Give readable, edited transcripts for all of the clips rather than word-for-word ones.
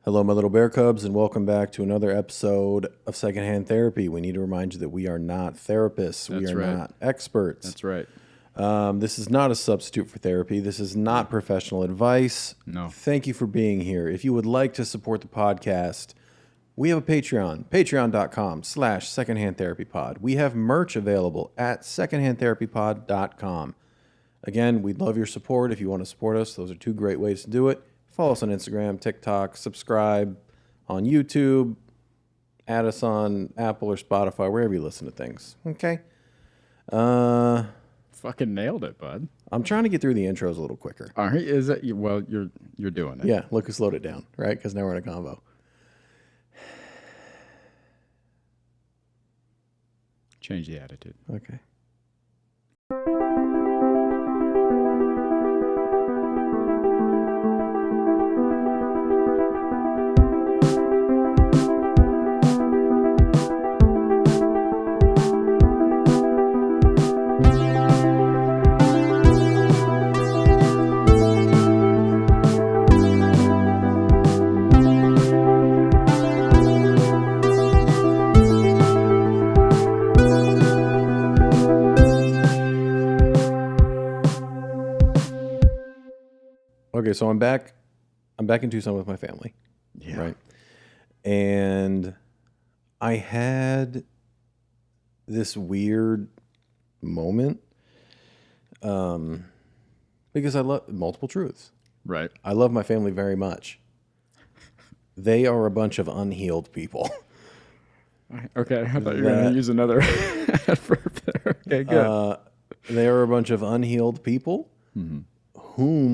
Hello, my little bear cubs, and welcome back to another episode of Secondhand Therapy. We need to remind you that we are not therapists. We That's are right. not experts. That's right. This is not a substitute for therapy. This is not professional advice. No. Thank you for being here. If you would like to support the podcast, we have a Patreon, patreon.com/secondhandtherapypod. We have merch available at secondhandtherapypod.com. Again, we'd love your support. If you want to support us, those are two great ways to do it. Follow us on Instagram, TikTok, subscribe on YouTube, add us on Apple or Spotify, wherever you listen to things. Okay? Fucking nailed it, bud. I'm trying to get through the intros a little quicker. All right, is it? Well, you're doing it. Yeah, look who slowed it down, right? Because now we're in a convo. Change the attitude. Okay. Okay, so I'm back. I'm back in Tucson with my family. Yeah. Right. And I had this weird moment because I love multiple truths. Right. I love my family very much. They are a bunch of unhealed people. Okay, I thought you were going to use another adverb there. Okay, good. They are a bunch of unhealed people who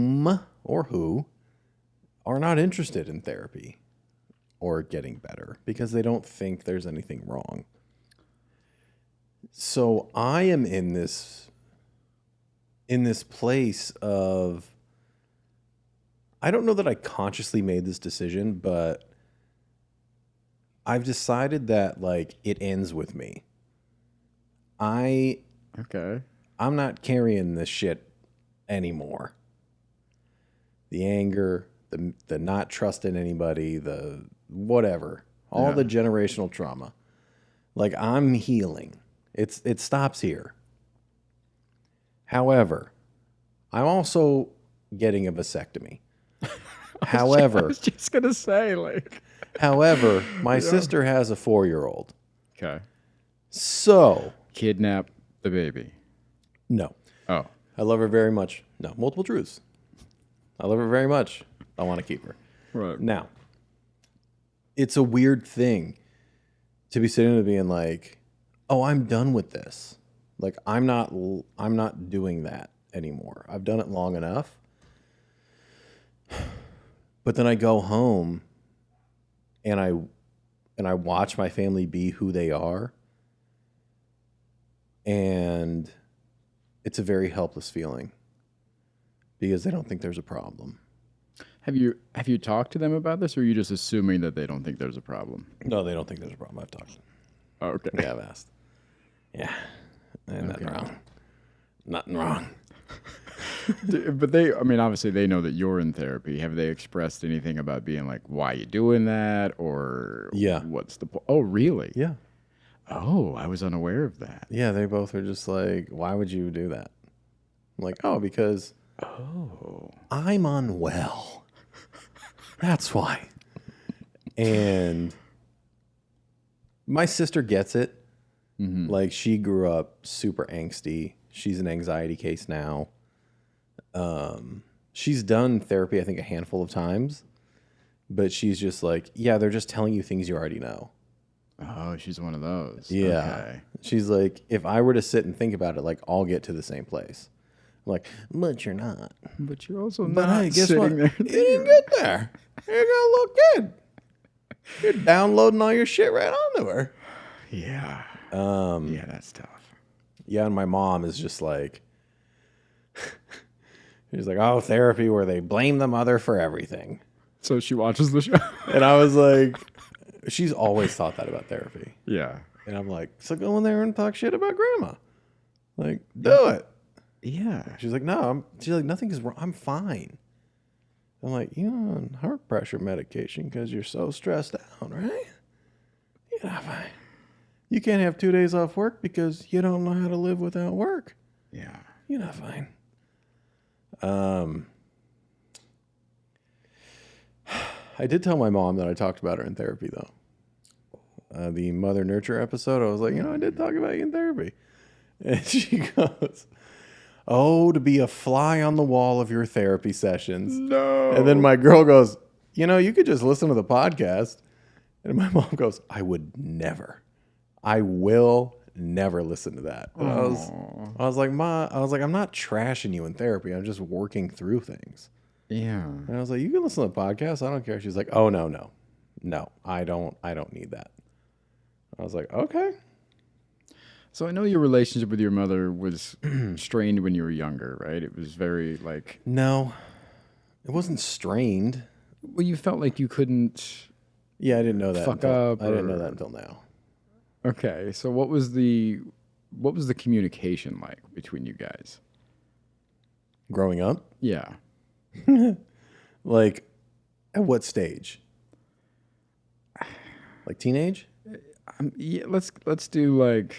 are not interested in therapy or getting better because they don't think there's anything wrong. So I am in this place of, I don't know that I consciously made this decision, but I've decided that like it ends with me. Okay. I'm not carrying this shit anymore. The anger, the not trusting anybody, the whatever, all the generational trauma. Like I'm healing. It stops here. However, I'm also getting a vasectomy. I was just going to say, like. However, my sister has a 4-year-old. Okay. So. Kidnap the baby. No. Oh. I love her very much. No, multiple truths. I love her very much. I want to keep her. Right. Now, it's a weird thing to be sitting there being like, "Oh, I'm done with this. Like I'm not doing that anymore. I've done it long enough." But then I go home and I watch my family be who they are. And it's a very helpless feeling because they don't think there's a problem. Have you talked to them about this, or are you just assuming that they don't think there's a problem? No, they don't think there's a problem. I've talked to them. Oh, okay. Yeah, I've asked. Yeah. Ain't nothing wrong. Nothing wrong. But obviously they know that you're in therapy. Have they expressed anything about being like, why are you doing that? Or Yeah. What's the point? Oh, really? Yeah. Oh, I was unaware of that. Yeah, they both are just like, why would you do that? I'm like, oh, because I'm unwell. That's why. And my sister gets it. Mm-hmm. Like, she grew up super angsty. She's an anxiety case now. She's done therapy, I think, a handful of times. But she's just like, yeah, they're just telling you things you already know. Oh, she's one of those. Yeah. Okay. She's like, if I were to sit and think about it, like, I'll get to the same place. I'm like, but you're not. But you're also But not hey, guess sitting what? there. You didn't get there. You're gonna look good. You're downloading all your shit right onto her. Yeah. Yeah, that's tough. Yeah, and my mom is just like, she's like, oh, therapy where they blame the mother for everything. So she watches the show. And I was like, she's always thought that about therapy. Yeah. And I'm like, so go in there and talk shit about grandma. Like, do it. Yeah. She's like, no. She's like, nothing is wrong. I'm fine. I'm like, you're on heart pressure medication because you're so stressed out, right? You're not fine. You can't have 2 days off work because you don't know how to live without work. Yeah. You're not fine. I did tell my mom that I talked about her in therapy, though. The Mother Nurture episode, I was like, I did talk about you in therapy. And she goes, oh, to be a fly on the wall of your therapy sessions. No. And then my girl goes, you could just listen to the podcast. And my mom goes, I would never. I will never listen to that. And I was like, Ma, I'm not trashing you in therapy. I'm just working through things. Yeah. And I was like, you can listen to the podcast. I don't care. She's like, oh, no, I don't need that. I was like, okay. So I know your relationship with your mother was strained when you were younger, right? It was very like... No, it wasn't strained. Well, you felt like you couldn't... Yeah, I didn't know that. Fuck up I didn't or- know that until now. Okay, so what was the communication like between you guys? Growing up, Yeah. like, at what stage? Like teenage? Yeah, let's do like...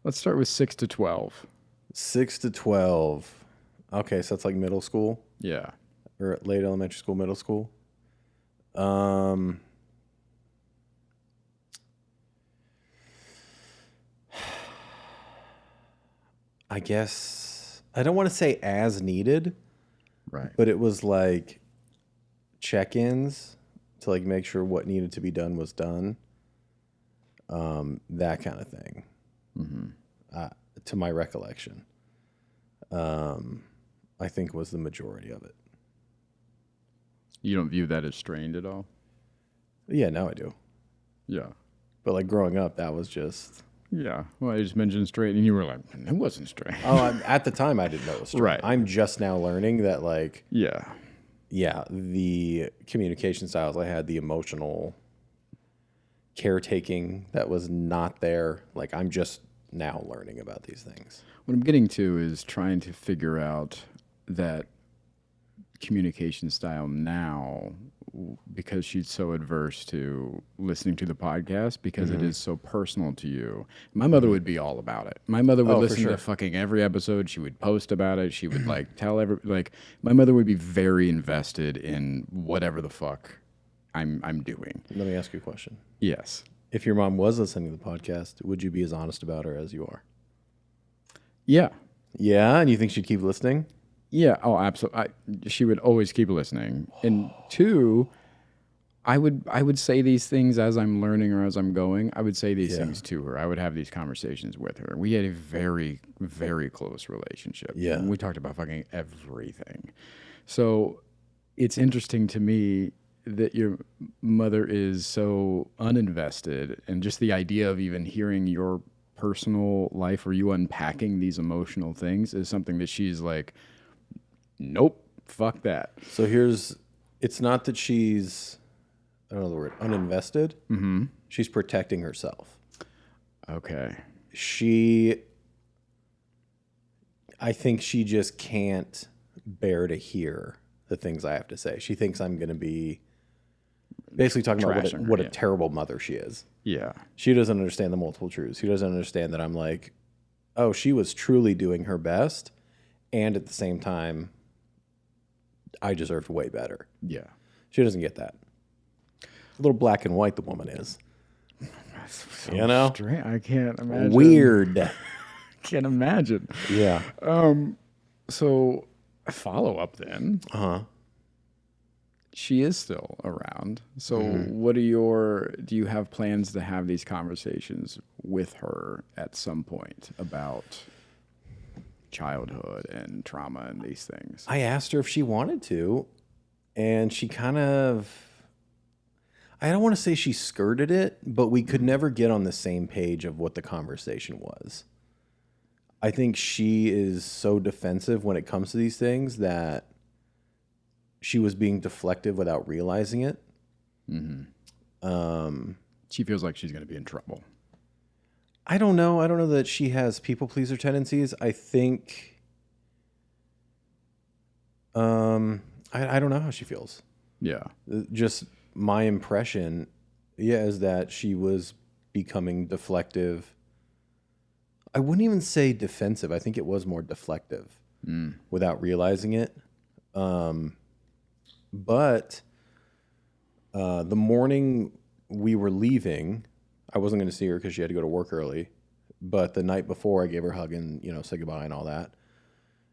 Let's start with 6 to 12. 6 to 12. Okay, so that's like middle school Yeah. or late elementary school, middle school. I guess I don't want to say as needed, Right. but it was like check-ins to like make sure what needed to be done was done. That kind of thing. To my recollection, I think was the majority of it. You don't view that as strained at all? Yeah, now I do. Yeah. But like growing up, that was just. Yeah. Well, I just mentioned straight, and you were like, it wasn't straight. At the time, I didn't know it was straight. Right. I'm just now learning that, like, Yeah. yeah, the communication styles I had, the emotional caretaking that was not there. Like, I'm just now learning about these things. What I'm getting to is trying to figure out that communication style now because she's so adverse to listening to the podcast because it is so personal to you. My mother would be all about it. My mother would Oh, for listen sure. to fucking every episode. She would post about it. She would like tell my mother would be very invested in whatever the fuck I'm doing. Let me ask you a question. Yes. If your mom was listening to the podcast, would you be as honest about her as you are? Yeah. Yeah, and you think she'd keep listening? Yeah. Oh, absolutely. She would always keep listening. And two, I would say these things as I'm learning or as I'm going. I would say these things to her. I would have these conversations with her. We had a very, very close relationship. Yeah. We talked about fucking everything. So it's interesting to me that your mother is so uninvested, and just the idea of even hearing your personal life or you unpacking these emotional things is something that she's like, nope, fuck that. So it's not that she's, I don't know the word, uninvested. Mm-hmm. She's protecting herself. Okay. I think she just can't bear to hear the things I have to say. She thinks I'm going to be basically talking about Trashing her, what a yeah. terrible mother she is. Yeah. She doesn't understand the multiple truths. She doesn't understand that I'm like, oh, she was truly doing her best. And at the same time, I deserved way better. Yeah. She doesn't get that. A little black and white, the woman is. So You know? I can't imagine. Weird. Can't imagine. Yeah. So, follow up then. Uh-huh. She is still around. So, do you have plans to have these conversations with her at some point about childhood and trauma and these things? I asked her if she wanted to, and she kind of, I don't want to say she skirted it, but we could never get on the same page of what the conversation was. I think she is so defensive when it comes to these things that she was being deflective without realizing it. She feels like she's going to be in trouble. I don't know. I don't know that she has people pleaser tendencies. I think I don't know how she feels. Yeah. Just my impression, is that she was becoming deflective. I wouldn't even say defensive. I think it was more deflective without realizing it. But the morning we were leaving, I wasn't going to see her because she had to go to work early. But the night before, I gave her a hug and, say goodbye and all that.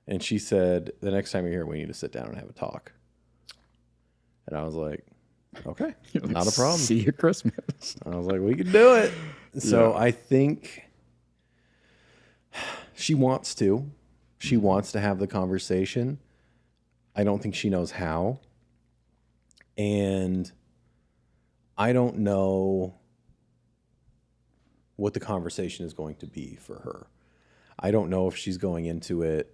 And she said, the next time you're here, we need to sit down and have a talk. And I was like, okay, not a problem. See you Christmas. I was like, we can do it. So I think she wants to. She wants to have the conversation. I don't think she knows how. And I don't know what the conversation is going to be for her. I don't know if she's going into it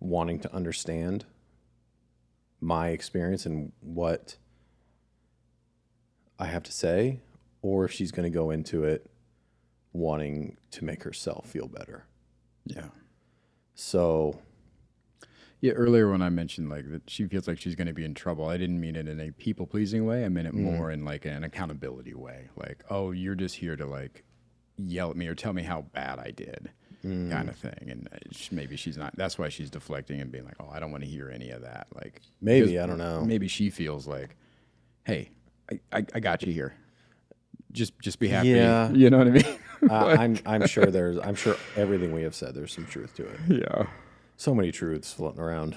wanting to understand my experience and what I have to say, or if she's going to go into it wanting to make herself feel better. Yeah. So, yeah, earlier when I mentioned like that she feels like she's going to be in trouble, I didn't mean it in a people-pleasing way. I meant it more in like an accountability way. Like, oh, you're just here to like yell at me or tell me how bad I did, kind of thing. And maybe she's not. That's why she's deflecting and being like, oh, I don't want to hear any of that. Like, maybe, I don't know. Maybe she feels like, hey, I got you here. Just be happy. Yeah. You know what I mean? I'm sure everything we have said, there's some truth to it. Yeah. So many truths floating around.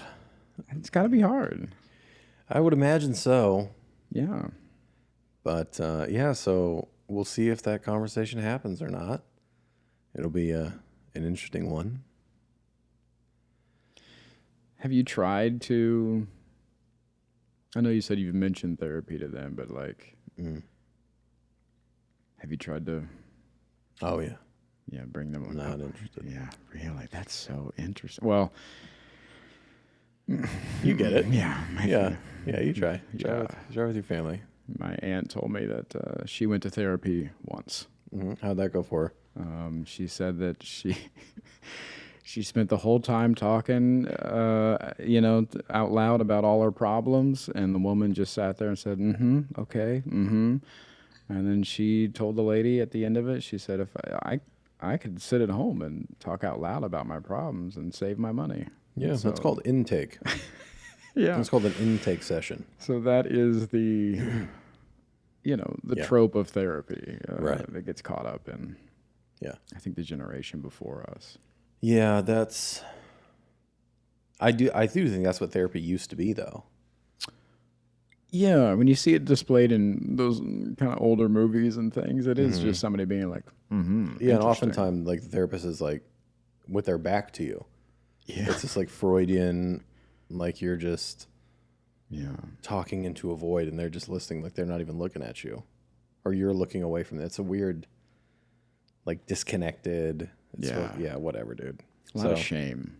It's got to be hard. I would imagine so. Yeah. But so we'll see if that conversation happens or not. It'll be an interesting one. Have you tried to? I know you said you've mentioned therapy to them, but like, have you tried to? Oh yeah. Yeah, bring them. Not interested. Yeah, really. That's so interesting. Well, you get it. Yeah. Yeah. You try. Yeah. Try with your family. My aunt told me that she went to therapy once. Mm-hmm. How'd that go for her? She said that she spent the whole time talking, out loud about all her problems, and the woman just sat there and said, "Mm-hmm, okay, mm-hmm." And then she told the lady at the end of it, she said, "If I could sit at home and talk out loud about my problems and save my money." Yeah, So- that's called intake. Yeah. It's called an intake session. So that is the, Yeah. trope of therapy Right. that gets caught up in. Yeah. I think the generation before us. Yeah, I do think that's what therapy used to be, though. Yeah, when you see it displayed in those kind of older movies and things, it is just somebody being like, Yeah, and interesting. oftentimes, like, the therapist is, like, with their back to you. Yeah. It's just, like, Freudian, like, you're just Yeah. talking into a void, and they're just listening, like, they're not even looking at you. Or you're looking away from it. It's a weird, like, disconnected. Yeah. Whatever, dude. A lot of shame.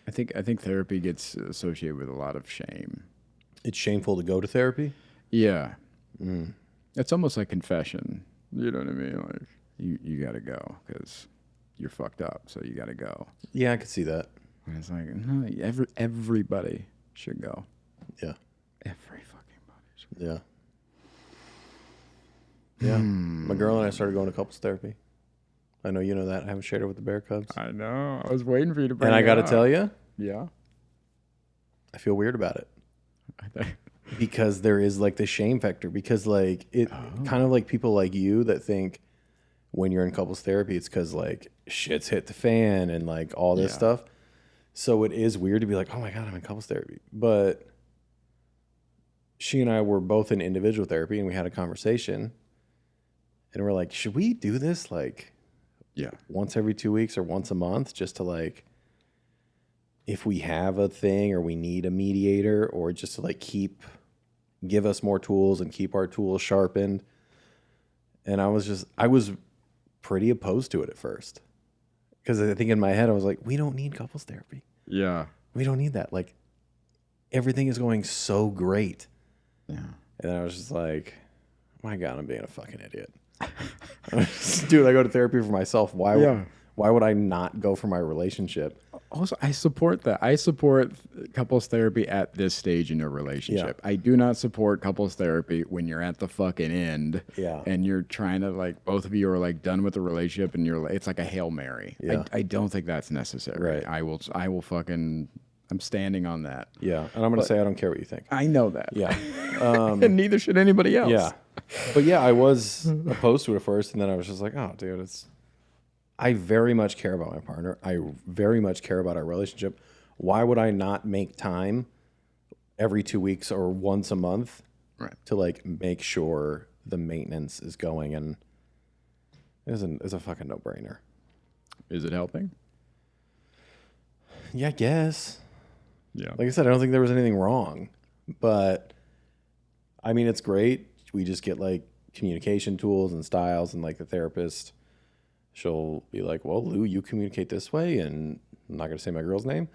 I think therapy gets associated with a lot of shame. It's shameful to go to therapy? Yeah. It's almost like confession. You know what I mean? Like, you got to go because you're fucked up, so you got to go. Yeah, I could see that. And it's like, no, everybody should go. Yeah. Every fucking body should go. Yeah. Yeah. My girl and I started going to couples therapy. I know you know that. I haven't shared it with the Bear Cubs. I know. I was waiting for you to bring And I it got to up. tell you, Yeah. I feel weird about it. I think. Because there is like the shame factor. Because like it kind of like people like you that think when you're in couples therapy, it's because like shit's hit the fan and like all this Yeah. stuff. So it is weird to be like, oh my God, I'm in couples therapy. But she and I were both in individual therapy and we had a conversation. And we're like, should we do this like Yeah. once every 2 weeks or once a month just to like, if we have a thing or we need a mediator or just to like give us more tools and keep our tools sharpened. And I was pretty opposed to it at first because I think in my head, I was like, we don't need couples therapy. Yeah. We don't need that. Like everything is going so great. Yeah. And I was just like, my God, I'm being a fucking idiot. Dude, I go to therapy for myself. Why would I not go for my relationship? Also, I support that. I support couples therapy at this stage in your relationship. I do not support couples therapy when you're at the fucking end. Yeah. And you're trying to like both of you are like done with the relationship and you're like it's like a Hail Mary. Yeah. I don't think that's necessary. Right. I will fucking I'm standing on that. Yeah. And I'm going to say I don't care what you think. I know that. Yeah. And neither should anybody else. Yeah. But yeah, I was opposed to it at first, and then I was just like, oh, dude, I very much care about my partner. I very much care about our relationship. Why would I not make time every 2 weeks or once a month to like make sure the maintenance is going? And it's a fucking no-brainer. Is it helping? Yeah, I guess. Yeah. Like I said, I don't think there was anything wrong, but I mean, it's great. We just get like communication tools and styles, and like the therapist, she'll be like, well, Lou, you communicate this way, and I'm not going to say my girl's name.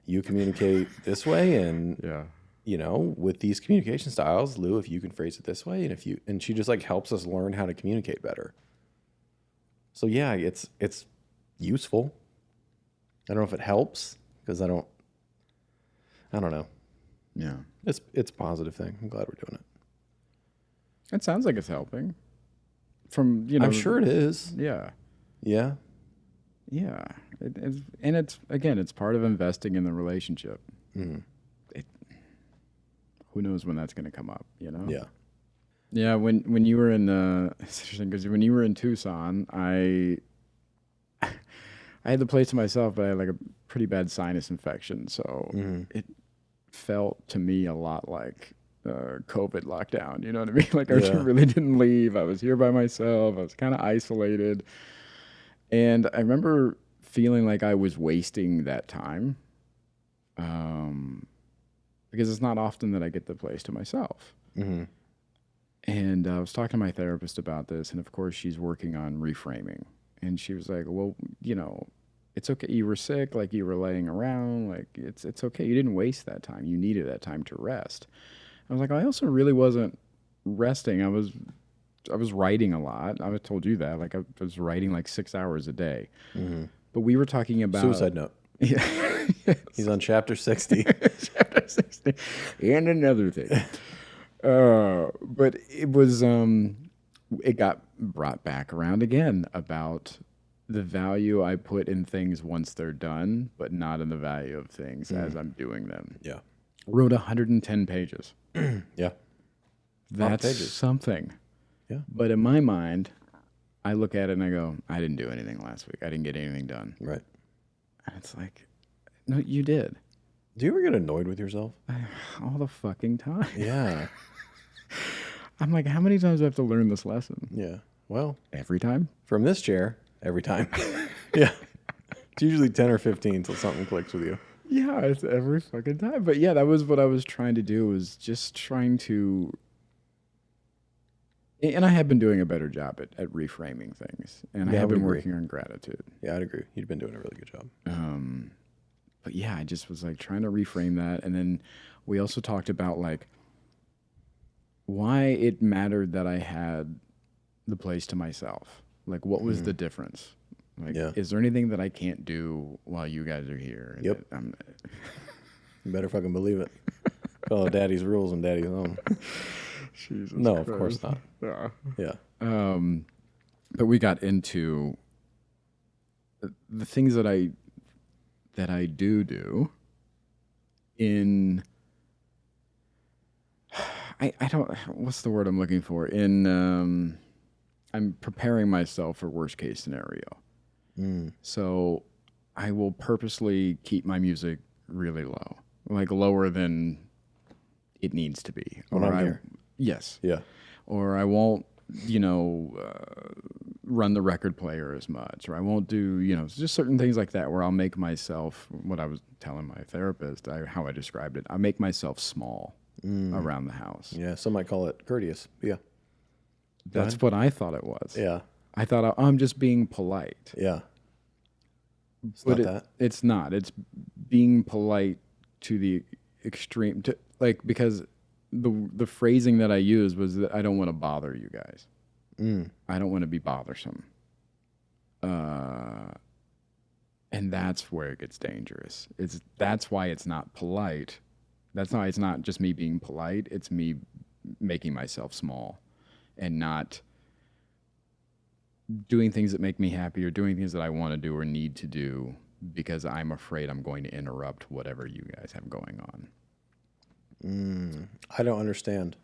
You communicate this way, and Yeah. you know, with these communication styles, Lou, if you can phrase it this way, and she just like helps us learn how to communicate better. So yeah, it's useful. I don't know if it helps because I don't know. Yeah. It's a positive thing. I'm glad we're doing it. It sounds like it's helping. From I'm sure it is. Yeah. Yeah. Yeah. It's part of investing in the relationship. Mm. Who knows when that's going to come up, you know? Yeah. Yeah, when you were in it's interesting because when you were in Tucson, I had the place to myself, but I had like a pretty bad sinus infection, so it felt to me a lot like COVID lockdown. You know what I mean? Like I really didn't leave. I was here by myself. I was kind of isolated, and I remember feeling like I was wasting that time, because it's not often that I get the place to myself. Mm-hmm. And I was talking to my therapist about this, and of course she's working on reframing. And she was like, well, you know, it's okay. You were sick, like you were laying around, like it's okay. You didn't waste that time. You needed that time to rest. I was like, I also really wasn't resting. I was writing a lot. I told you that. Like I was writing like 6 hours a day. Mm-hmm. But we were talking about Suicide Note. Yeah. He's on chapter 60. Chapter 60. And another thing. But it was it got brought back around again about the value I put in things once they're done, but not in the value of things as I'm doing them. Yeah. Wrote 110 pages. Yeah. That's pages. something. Yeah. But in my mind, I look at it and I go, I didn't do anything last week. I didn't get anything done. Right. And it's like, no, you did. Do you ever get annoyed with yourself? All the fucking time. Yeah. I'm like, how many times do I have to learn this lesson? Yeah. Well, Every time? from this chair, every time. Yeah. It's usually 10 or 15 until something clicks with you. Yeah, it's every fucking time. But yeah, that was what I was trying to do, was just trying to, and I have been doing a better job at reframing things. And I Yeah, I have would been agree. working on gratitude. Yeah, I'd agree. You've been doing a really good job. But yeah, I just was like trying to reframe that. And then we also talked about like why it mattered that I had the place to myself. Like, what was the difference? Like, is there anything that I can't do while you guys are here? Yep. I'm, You better fucking believe it. Follow daddy's rules and daddy's own. Jesus No, of course not. Yeah. Yeah. But we got into the things that I do in I don't, what's the word I'm looking for? I'm preparing myself for worst case scenario. So I will purposely keep my music really low, like lower than it needs to be. When I'm here. Yes. Yeah. Or I won't, run the record player as much, or I won't do, just certain things like that where I'll make myself, what I was telling my therapist, how I described it, I make myself small around the house. Yeah. Some might call it courteous. Yeah. That's what I thought it was. Yeah. I thought I'm just being polite. Yeah. It's But not that. it's not. It's being polite to the extreme, because the phrasing that I used was that I don't want to bother you guys. I don't want to be bothersome. And that's where it gets dangerous. That's why it's not polite. That's why it's not just me being polite. It's me making myself small and not doing things that make me happy or doing things that I want to do or need to do because I'm afraid I'm going to interrupt whatever you guys have going on. I don't understand.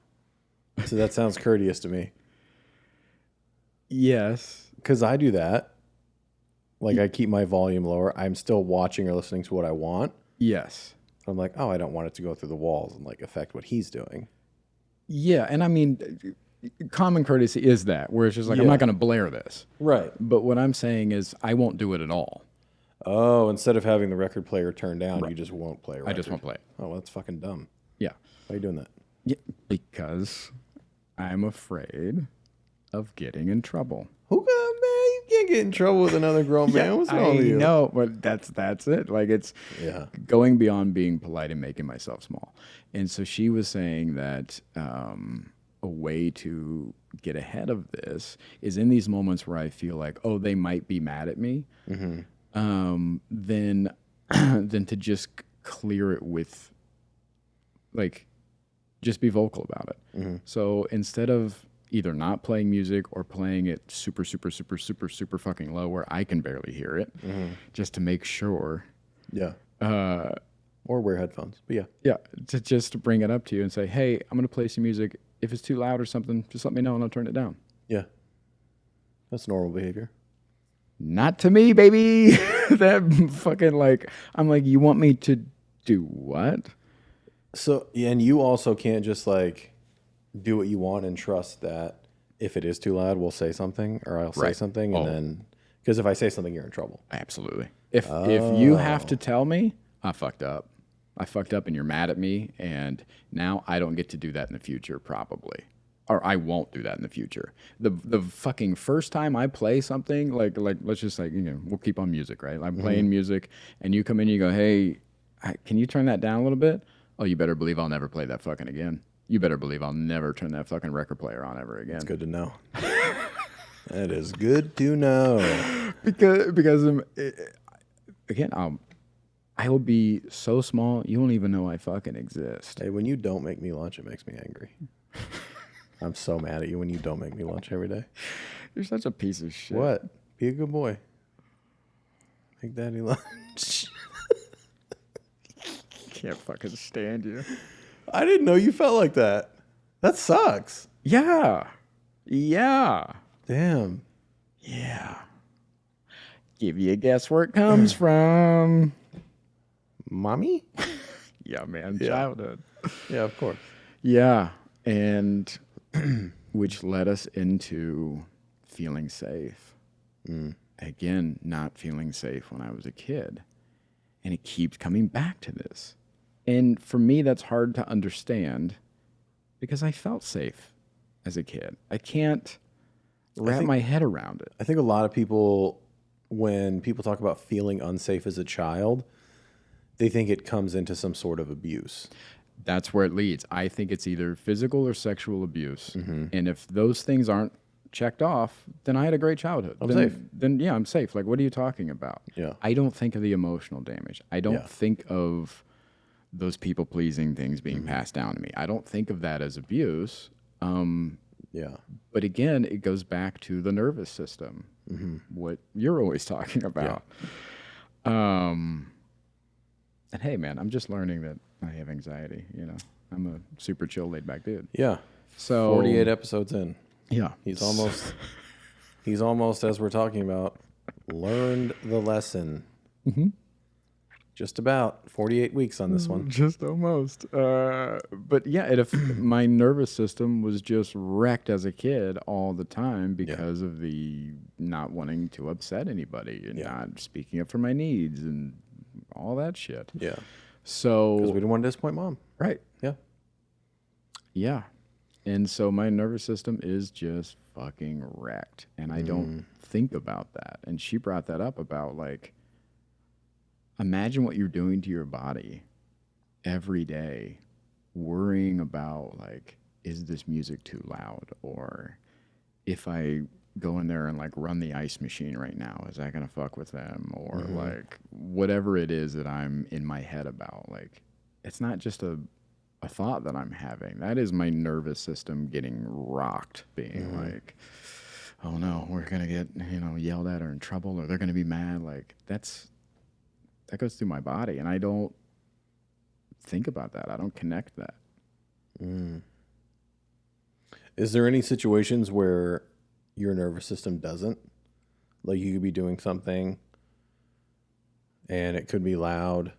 So that sounds courteous to me. Yes. Because I do that. Like, I keep my volume lower. I'm still watching or listening to what I want. Yes. I'm like, oh, I don't want it to go through the walls and like affect what he's doing. Yeah. And I mean, common courtesy is that, where it's just like, I'm Yeah. not going to blare this. Right. But what I'm saying is, I won't do it at all. Oh, instead of having the record player turned down, you just won't play a record. I just won't play it. Oh, well, that's fucking dumb. Yeah. Why are you doing that? Yeah. Because I'm afraid of getting in trouble. Who man? You can't get in trouble with another grown man. What's wrong with you? No, but that's it. Like, it's going beyond being polite and making myself small. And so she was saying that a way to get ahead of this is in these moments where I feel like, oh, they might be mad at me. Then then to just clear it with, like, just be vocal about it. So instead of either not playing music or playing it super, super, super, super, super fucking low where I can barely hear it, just to make sure. Yeah. Or wear headphones. But yeah. Yeah, to just bring it up to you and say, hey, I'm going to play some music. If it's too loud or something, just let me know and I'll turn it down. Yeah. That's normal behavior. Not to me, baby. That fucking, like, I'm like, you want me to do what? So, yeah, and you also can't just like do what you want and trust that if it is too loud, we'll say something or I'll say something. And then, because if I say something, you're in trouble. Absolutely. If you have to tell me, I fucked up. I fucked up and you're mad at me. And now I don't get to do that in the future, probably. Or I won't do that in the future. The fucking first time I play something, like let's just like, we'll keep on music, right? I'm playing music and you come in and you go, hey, can you turn that down a little bit? Oh, you better believe I'll never play that fucking again. You better believe I'll never turn that fucking record player on ever again. It's good to know. That is good to know. Because again, I will be so small, you won't even know I fucking exist. Hey, when you don't make me lunch, it makes me angry. I'm so mad at you when you don't make me lunch every day. You're such a piece of shit. What? Be a good boy. Make daddy lunch. Can't fucking stand you. I didn't know you felt like that. That sucks. Yeah. Yeah. Damn. Yeah. Give you a guess where it comes from. Mommy? Yeah, man. Yeah. Childhood. Yeah, of course. Yeah. And which led us into feeling safe. Again, not feeling safe when I was a kid. And it keeps coming back to this. And for me, that's hard to understand because I felt safe as a kid. I can't wrap my head around it. I think a lot of people, when people talk about feeling unsafe as a child, they think it comes into some sort of abuse. That's where it leads. I think it's either physical or sexual abuse. And if those things aren't checked off, then I had a great childhood. I'm safe. Then yeah, I'm safe. Like, what are you talking about? Yeah. I don't think of the emotional damage. I don't think of those people pleasing things being passed down to me. I don't think of that as abuse. Yeah. But again, it goes back to the nervous system, what you're always talking about. And hey, man, I'm just learning that I have anxiety. I'm a super chill, laid back dude. Yeah. So 48 episodes in. Yeah, He's almost, as we're talking about, learned the lesson. Just about 48 weeks on this one. just almost. But yeah, my nervous system was just wrecked as a kid all the time because of the not wanting to upset anybody and not speaking up for my needs and all that shit. Yeah. So Because we didn't want to disappoint mom. right. Yeah. Yeah. And so my nervous system is just fucking wrecked. And I don't think about that. And she brought that up about, like, imagine what you're doing to your body every day, worrying about, like, is this music too loud? Or if I go in there and like run the ice machine right now. Is that gonna fuck with them? Or like whatever it is that I'm in my head about. Like it's not just a thought that I'm having. That is my nervous system getting rocked, being like, oh no, we're gonna get, yelled at or in trouble, or they're gonna be mad. Like that goes through my body, and I don't think about that. I don't connect that. Is there any situations where your nervous system doesn't? Like you could be doing something and it could be loud.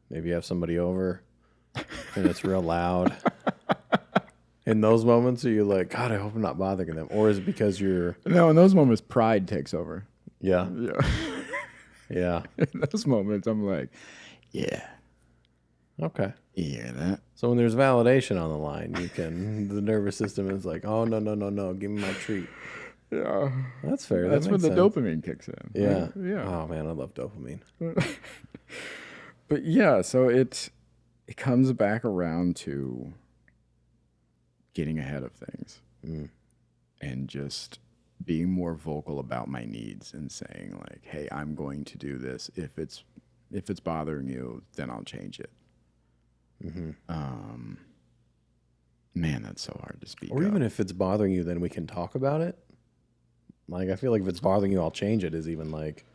Maybe you have somebody over and it's real loud. In those moments, are you like, God, I hope I'm not bothering them? Or is it because you're... No, in those moments, pride takes over. Yeah. Yeah. Yeah. In those moments, I'm like, yeah. Okay. You hear that? So when there's validation on the line, the nervous system is like, oh, no, give me my treat. Yeah. That's fair. That's that when makes the sense. dopamine kicks in. Yeah. Yeah. Oh, man, I love dopamine. But yeah, so it comes back around to getting ahead of things and just being more vocal about my needs and saying like, hey, I'm going to do this. If it's bothering you, then I'll change it. Man, that's so hard to speak Or up. even if it's bothering you, then we can talk about it. Like, I feel like if it's bothering you, I'll change it is even like,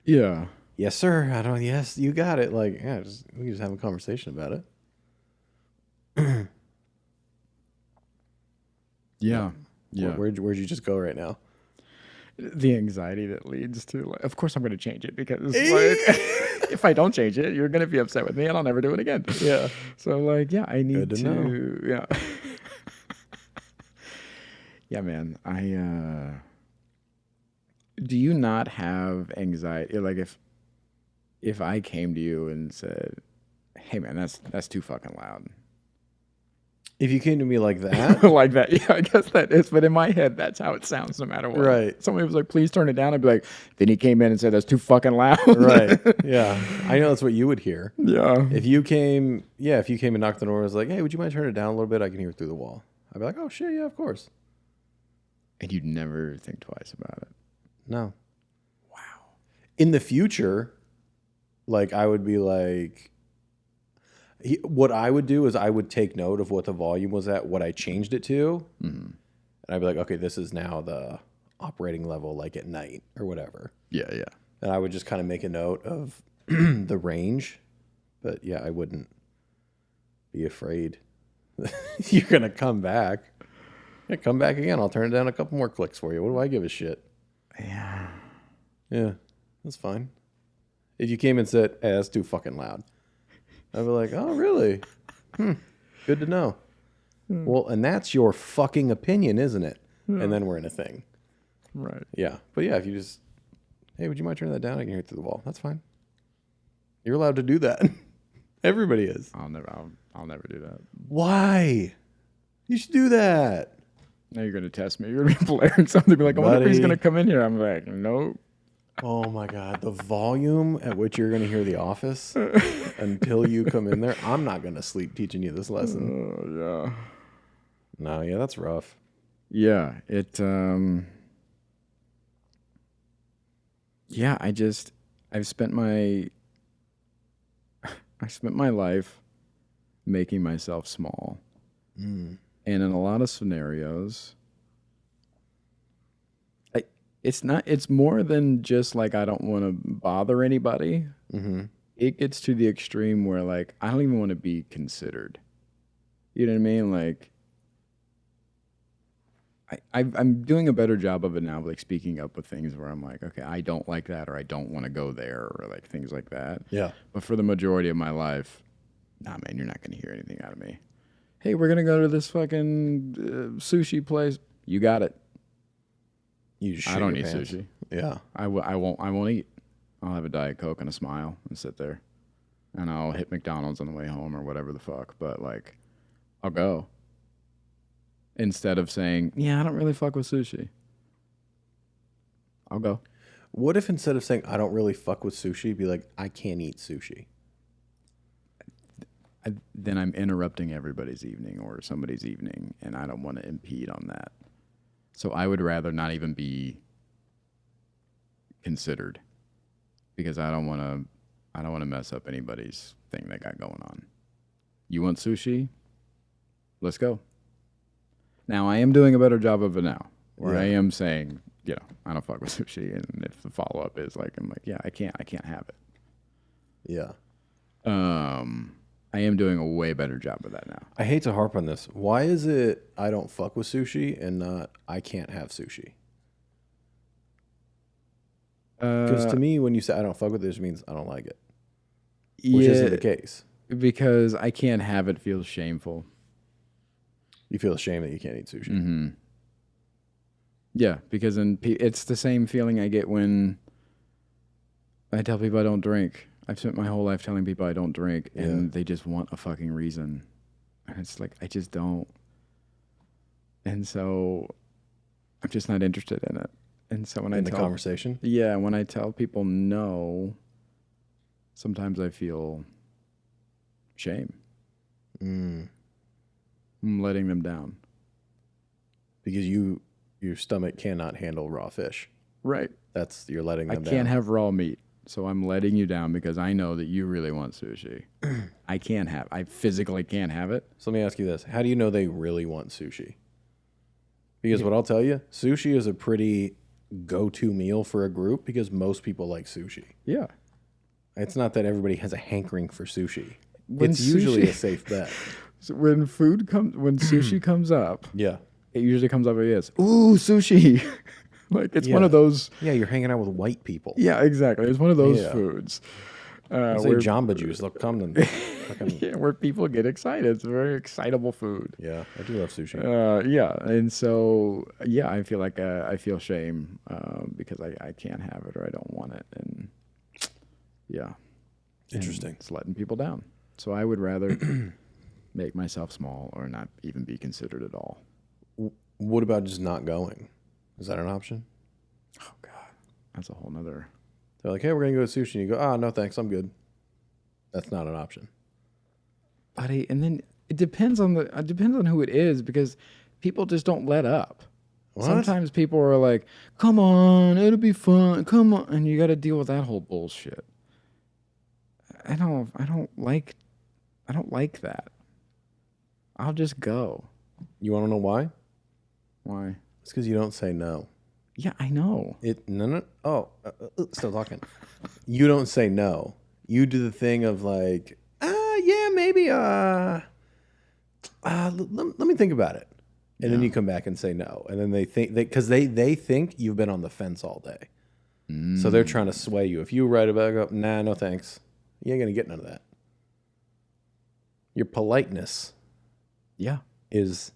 Yeah. yes, sir. Yes, you got it. Like, yeah, we can just have a conversation about it. Yeah. Yeah. Where'd you just go right now? The anxiety that leads to, like, of course I'm going to change it because like, if I don't change it, you're going to be upset with me and I'll never do it again. Yeah. So like, yeah, I need Good to know. yeah. Yeah, man. Do you not have anxiety? Like if I came to you and said, hey man, that's too fucking loud. If you came to me like that, Like that. Yeah, I guess that is. But in my head, that's how it sounds no matter what. Right. Somebody was like, please turn it down. I'd be like, then he came in and said, that's too fucking loud. right? Yeah, I know that's what you would hear. Yeah. If you came and knocked on the door and was like, hey, would you mind turning it down a little bit? I can hear it through the wall. I'd be like, oh shit, yeah, of course. And you'd never think twice about it. No. Wow. In the future, like I would be like, what I would do is I would take note of what the volume was at, what I changed it to, and I'd be like, okay, this is now the operating level, like at night or whatever. Yeah, yeah. And I would just kind of make a note of the range, but yeah, I wouldn't be afraid you're gonna come back. Yeah, come back again. I'll turn it down a couple more clicks for you. What do I give a shit? Yeah. Yeah, that's fine. If you came and said, hey, that's too fucking loud, I'd be like, oh, really? Good to know. Well, and that's your fucking opinion, isn't it? And then we're in a thing. Right. Yeah. But yeah, if you just, hey, would you mind turning that down? I can hear it through the wall. That's fine. You're allowed to do that. Everybody is. I'll never do that. Why? You should do that. Now you're gonna test me. You're gonna be blaring something. Be like, I wonder if he's Buddy. gonna come in here. I'm like, nope. Oh my God. The volume at which you're going to hear The Office until you come in there. I'm not going to sleep teaching you this lesson. Oh yeah. No, yeah, that's rough. Yeah. Yeah. I've spent my life making myself small, and in a lot of scenarios. It's more than just like I don't want to bother anybody. Mm-hmm. It gets to the extreme where like I don't even want to be considered. You know what I mean? Like I'm doing a better job of it now, like speaking up with things where I'm like, okay, I don't like that, or I don't want to go there, or like things like that. Yeah. But for the majority of my life, nah, man, you're not going to hear anything out of me. Hey, we're gonna go to this fucking sushi place. You got it. You just I shit don't your eat pants. sushi. Yeah. I won't eat. I'll have a Diet Coke and a smile and sit there. And I'll hit McDonald's on the way home or whatever the fuck. But, like, I'll go. Instead of saying, yeah, I don't really fuck with sushi. I'll go. What if instead of saying, I don't really fuck with sushi, be like, I can't eat sushi? Then I'm interrupting everybody's evening or somebody's evening, and I don't want to impede on that. So I would rather not even be considered because I don't want to mess up anybody's thing they got going on. You want sushi? Let's go. Now I am doing a better job of it now, where I am saying, I don't fuck with sushi, and if the follow up is like, I'm like, yeah, I can't have it. Yeah. I am doing a way better job of that now. I hate to harp on this. Why is it I don't fuck with sushi and not I can't have sushi? Because to me, when you say I don't fuck with it, it just means I don't like it, which isn't the case. Because I can't have it feels shameful. You feel ashamed that you can't eat sushi. Mm-hmm. Yeah, because it's the same feeling I get when I tell people I don't drink. I've spent my whole life telling people I don't drink, and they just want a fucking reason. And it's like, I just don't. And so I'm just not interested in it. And so when The conversation? Yeah, when I tell people no, sometimes I feel shame. I'm letting them down. Because your stomach cannot handle raw fish. Right. You're letting them down. I can't have raw meat. So I'm letting you down because I know that you really want sushi. I physically can't have it. So let me ask you this. How do you know they really want sushi? Because what I'll tell you, sushi is a pretty go-to meal for a group because most people like sushi. Yeah. It's not that everybody has a hankering for sushi. When It's usually a safe bet. So when sushi comes up, Yeah. it usually comes up like this. Ooh, sushi. Like it's one of those. Yeah, you're hanging out with white people. Yeah, exactly. It's one of those foods. Say Jamba Juice. They'll come and yeah, where people get excited. It's a very excitable food. Yeah, I do love sushi. Yeah, and so I feel like I feel shame because I can't have it or I don't want it, and Interesting. it's letting people down. So I would rather make myself small or not even be considered at all. What about just not going? Is that an option? Oh God, that's a whole nother. They're like, hey, we're gonna go to sushi, and you go, no thanks, I'm good. That's not an option, buddy. And then it depends on who it is because people just don't let up. What? Sometimes people are like, come on, it'll be fun, come on, and you got to deal with that whole bullshit. I don't like that. I'll just go. You want to know why? Why? It's because you don't say no. Yeah, I know. No. Oh, still talking. You don't say no. You do the thing of like, yeah, maybe. Let me think about it, and then you come back and say no, and then they think because they think you've been on the fence all day, so they're trying to sway you. If you write about it, go, nah, no thanks. You ain't gonna get none of that. Your politeness, is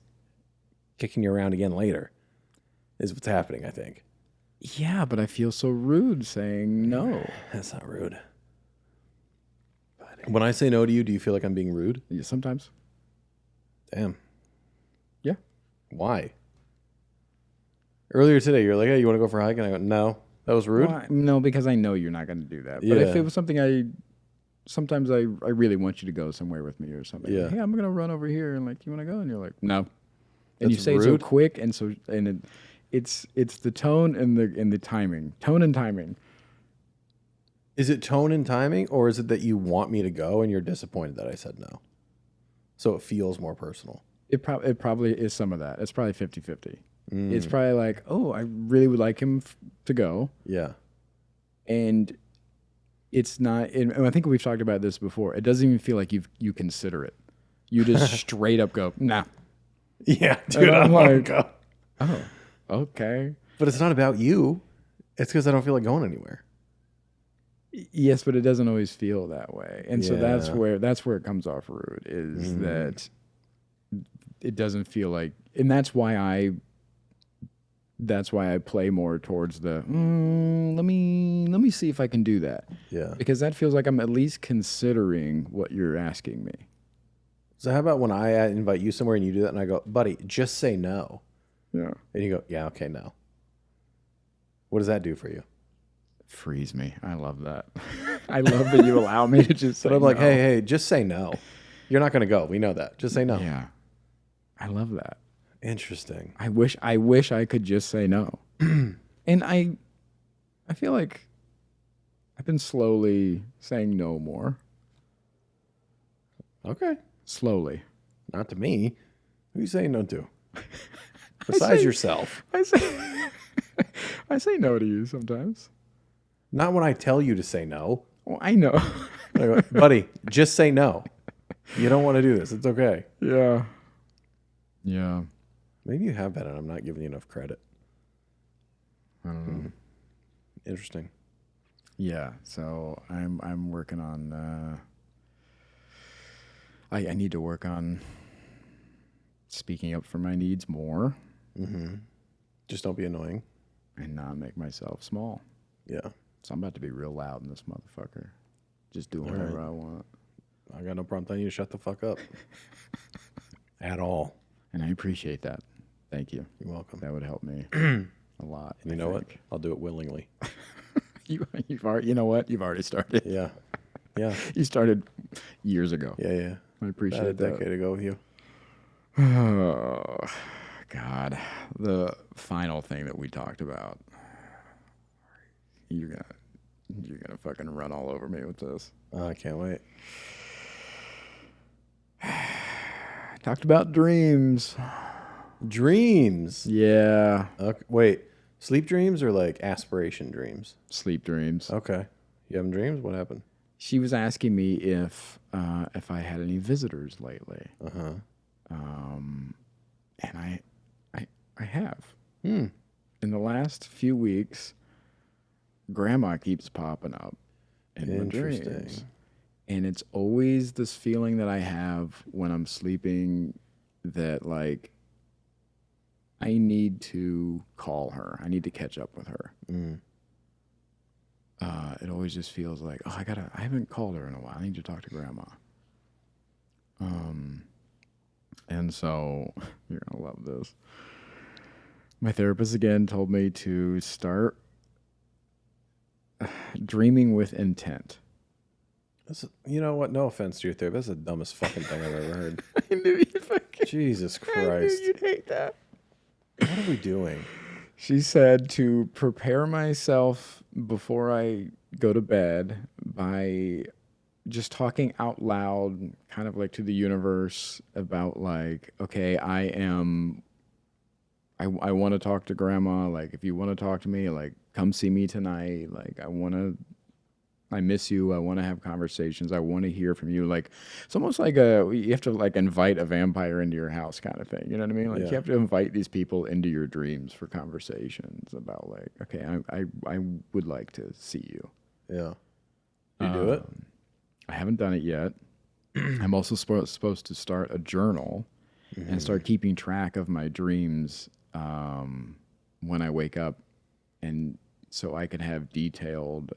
kicking you around again later. Is what's happening, I think. Yeah, but I feel so rude saying no. That's not rude. When I say no to you, do you feel like I'm being rude? Yeah, sometimes. Damn. Yeah. Why? Earlier today, you're like, hey, you want to go for a hike? And I go, no. That was rude? Well, no, because I know you're not going to do that. But if it was something sometimes I really want you to go somewhere with me or something. Yeah. Like, hey, I'm going to run over here and like, you want to go? And you're like, no. And you That's say it so rude? quick it's the tone and the timing. Tone and timing. Is it tone and timing, or is it that you want me to go and you're disappointed that I said no? So it feels more personal. It probably is some of that. It's probably 50-50. It's probably like, oh, I really would like him to go. Yeah. And it's not, and I think we've talked about this before. It doesn't even feel like you consider it. You just straight up go, nah. Yeah, dude, I'm like, like, oh, okay. but it's not about you. It's because I don't feel like going anywhere. Yes, but it doesn't always feel that way. And so that's Yeah. where it comes off rude is that it doesn't feel like, and that's why I play more towards the, let me see if I can do that. Yeah. Because that feels like I'm at least considering what you're asking me. So how about when I invite you somewhere and you do that and I go, buddy, just say no. Yeah. And you go, yeah, okay, no. What does that do for you? Frees me. I love that. I love that you allow me to just say But I'm like, no. hey, just say no. You're not going to go. We know that. Just say no. Yeah. I love that. Interesting. I wish I could just say no. And I feel like I've been slowly saying no more. Okay. Slowly. Not to me. Who are you saying no to? Besides yourself. I say, I say no to you sometimes. Not when I tell you to say no. Well, I know. I go, buddy, just say no. You don't want to do this. It's okay. Yeah. Yeah. Maybe you have been, and I'm not giving you enough credit. I don't know. Interesting. Yeah. So I'm working on. I need to work on speaking up for my needs more Just don't be annoying. and not make myself small. Yeah. So I'm about to be real loud in this motherfucker. Just doing whatever I want. I got no problem telling you to shut the fuck up. At all. And I appreciate that. Thank you. You're welcome. That would help me a lot. You know what? I'll do it willingly. You've already, you know what? You've already started. Yeah. Yeah. You started years ago. Yeah, yeah. I appreciate About a that. decade ago with you. Oh, God. The final thing that we talked about. You're gonna fucking run all over me with this. I can't wait. Talked about dreams. Dreams. Yeah. Okay. Wait. Sleep dreams or like aspiration dreams? Sleep dreams. Okay. You having dreams? What happened? She was asking me if I had any visitors lately. Uh-huh. And I have. Hmm. In the last few weeks, Grandma keeps popping up in my dreams. Interesting. And it's always this feeling that I have when I'm sleeping that, like, I need to call her. I need to catch up with her. Mm. It always just feels like, oh, I haven't called her in a while. I need to talk to Grandma. And so, you're going to love this. My therapist again told me to start dreaming with intent. You know what? No offense to your therapist. That's the dumbest fucking thing I've ever heard. I knew you'd fucking... Jesus I knew Christ. you'd hate that. What are we doing? She said to prepare myself before I go to bed by just talking out loud, kind of like to the universe about, like, okay, I want to talk to Grandma. Like, if you want to talk to me, like, come see me tonight. Like, I miss you. I want to have conversations. I want to hear from you. Like, it's almost like you have to, like, invite a vampire into your house kind of thing. You know what I mean? Like, Yeah. you have to invite these people into your dreams for conversations about, like, okay, I would like to see you. Yeah. You do it? I haven't done it yet. I'm also supposed to start a journal and start keeping track of my dreams when I wake up, and so I can have detailed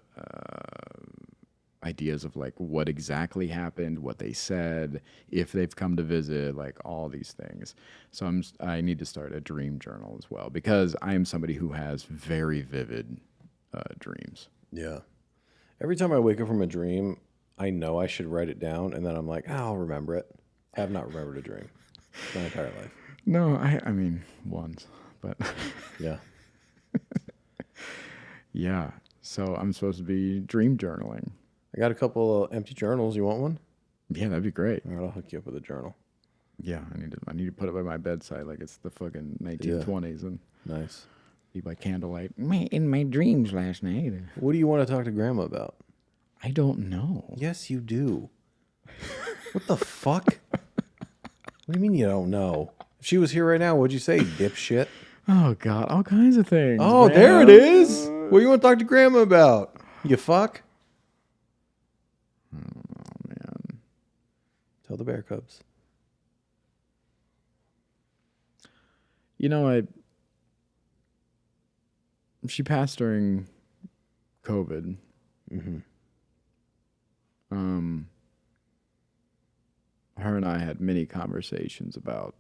ideas of, like, what exactly happened, what they said, if they've come to visit, like, all these things. So I need to start a dream journal as well, because I am somebody who has very vivid dreams. Yeah. Every time I wake up from a dream, I know I should write it down, and then I'm like, I'll remember it. I have not remembered a dream my entire life. No, I mean, once, but Yeah. yeah. So I'm supposed to be dream journaling. I got a couple of empty journals. You want one? Yeah, that'd be great. All right, I'll hook you up with a journal. Yeah, I need to put it by my bedside like it's the fucking 1920s and Nice. be by candlelight. In my dreams last night. What do you want to talk to Grandma about? I don't know. Yes, you do. What the fuck? What do you mean you don't know? If she was here right now, what'd you say, dipshit? Oh God, all kinds of things. Oh, man. there it is. What do you want to talk to Grandma about? You fuck? Oh man. Tell the Bear Cubs. You know, she passed during COVID. Mm-hmm. Her and I had many conversations about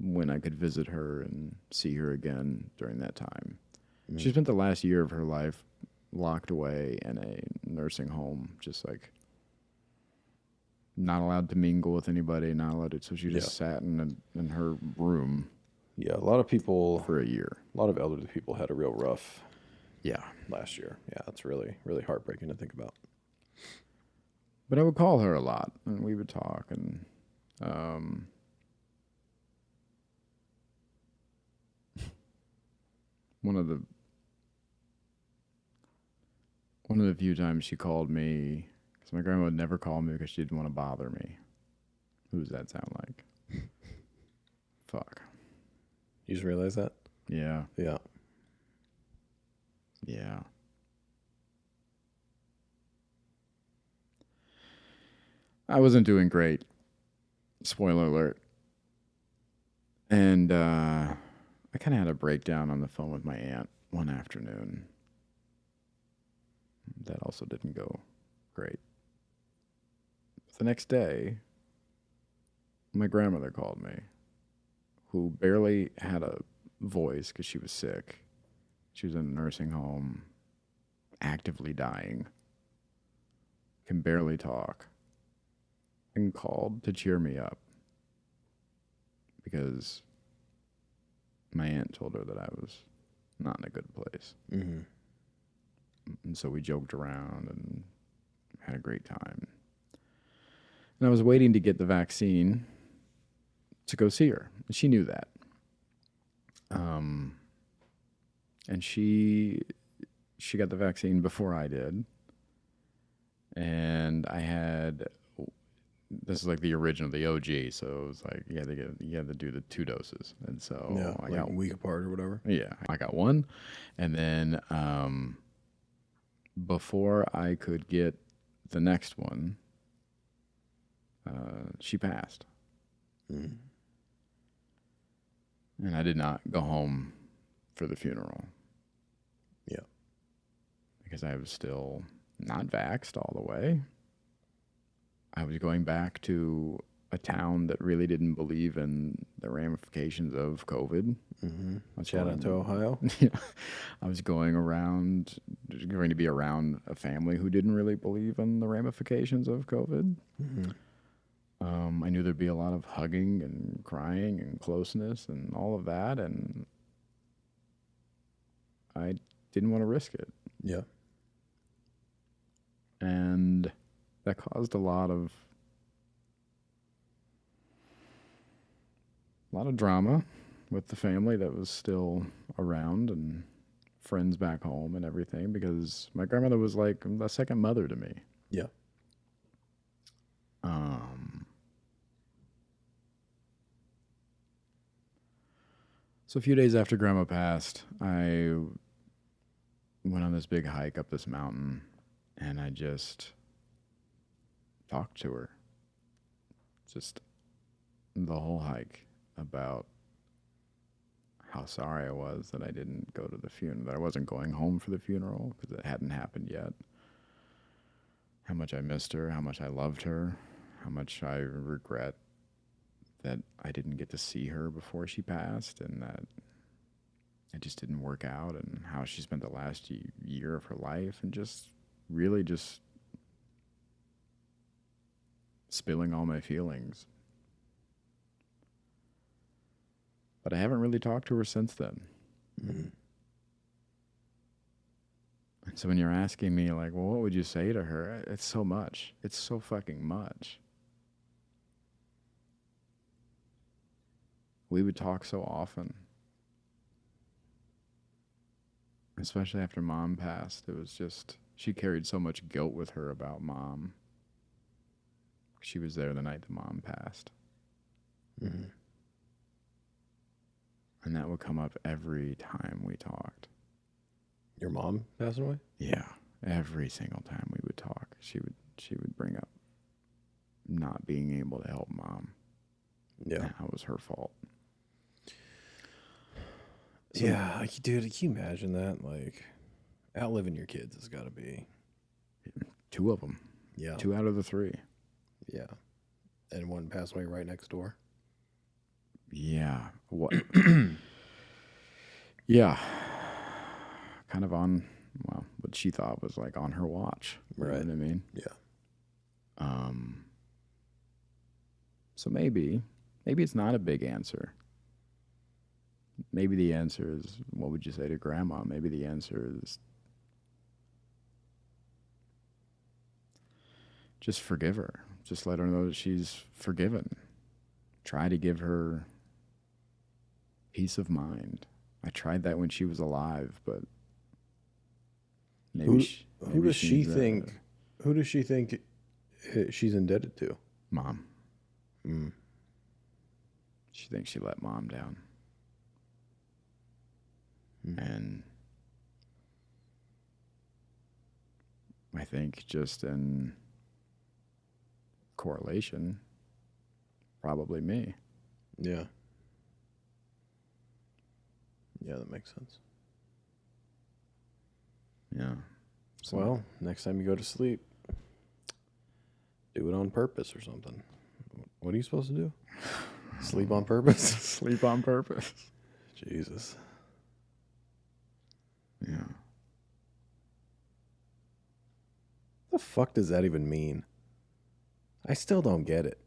when I could visit her and see her again during that time. Mm-hmm. She spent the last year of her life locked away in a nursing home, just like not allowed to mingle with anybody, not allowed to. So she just sat in her room. Yeah, a lot of people, for a year. a lot of elderly people had a real rough Yeah. last year. Yeah, that's really, really heartbreaking to think about. But I would call her a lot, and we would talk, and um, one of the few times she called me, because my grandma would never call me because she didn't want to bother me. Who does that sound like? Fuck. You just realize that? Yeah. Yeah. Yeah. I wasn't doing great. Spoiler alert. And I kind of had a breakdown on the phone with my aunt one afternoon. That also didn't go great. The next day, my grandmother called me, who barely had a voice because she was sick. She was in a nursing home, actively dying, can barely talk, and called to cheer me up because my aunt told her that I was not in a good place. Mm-hmm. And so we joked around and had a great time. And I was waiting to get the vaccine to go see her. And she knew that. And she got the vaccine before I did. And I had, this is like the original, the OG. So it was like, you had to do the 2 doses. And so Yeah, I like got a week apart or whatever. Yeah, I got one, and then before I could get the next one, she passed, Mm-hmm. and I did not go home for the funeral. Yeah. Because I was still not vaxxed all the way. I was going back to a town that really didn't believe in the ramifications of COVID. Mm-hmm. Shout out to Ohio. I was going to be around a family who didn't really believe in the ramifications of COVID. Mm-hmm. I knew there'd be a lot of hugging and crying and closeness and all of that, and I didn't want to risk it. Yeah. And that caused a lot of drama with the family that was still around and friends back home and everything, because my grandmother was like a second mother to me. Yeah. So a few days after Grandma passed, I went on this big hike up this mountain, and I just talked to her. Just the whole hike about how sorry I was that I didn't go to the funeral, that I wasn't going home for the funeral because it hadn't happened yet. How much I missed her, how much I loved her, how much I regret that I didn't get to see her before she passed, and that it just didn't work out, and how she spent the last year of her life, and just really just spilling all my feelings. But I haven't really talked to her since then. Mm-hmm. And so when you're asking me, like, well, what would you say to her? It's so much. It's so fucking much. We would talk so often. Especially after Mom passed. It was just, she carried so much guilt with her about Mom. She was there the night that Mom passed. Mm-hmm. And that would come up every time we talked. Your mom passed away? Yeah. Every single time we would talk, she would bring up not being able to help Mom. Yeah. And how it was her fault. So, yeah, dude, can you imagine that? Like, outliving your kids has got to be 2 of them. Yeah. 2 out of the 3. Yeah. And one passed away right next door. Yeah. What? Yeah. Kind of on, well, what she thought was like on her watch. Right. You know what I mean? Yeah. So maybe it's not a big answer. Maybe the answer is, what would you say to Grandma? Maybe the answer is just forgive her. Just let her know that she's forgiven. Try to give her peace of mind. I tried that when she was alive, but maybe Who does she needs think? Who does she think she's indebted to? Mom. Mm. She thinks she let mom down. And I think just in correlation, probably me. Yeah. Yeah, that makes sense. Yeah. So Well, next time you go to sleep, do it on purpose or something. What are you supposed to do? Sleep on purpose? sleep on purpose. Jesus. Yeah. What the fuck does that even mean? I still don't get it.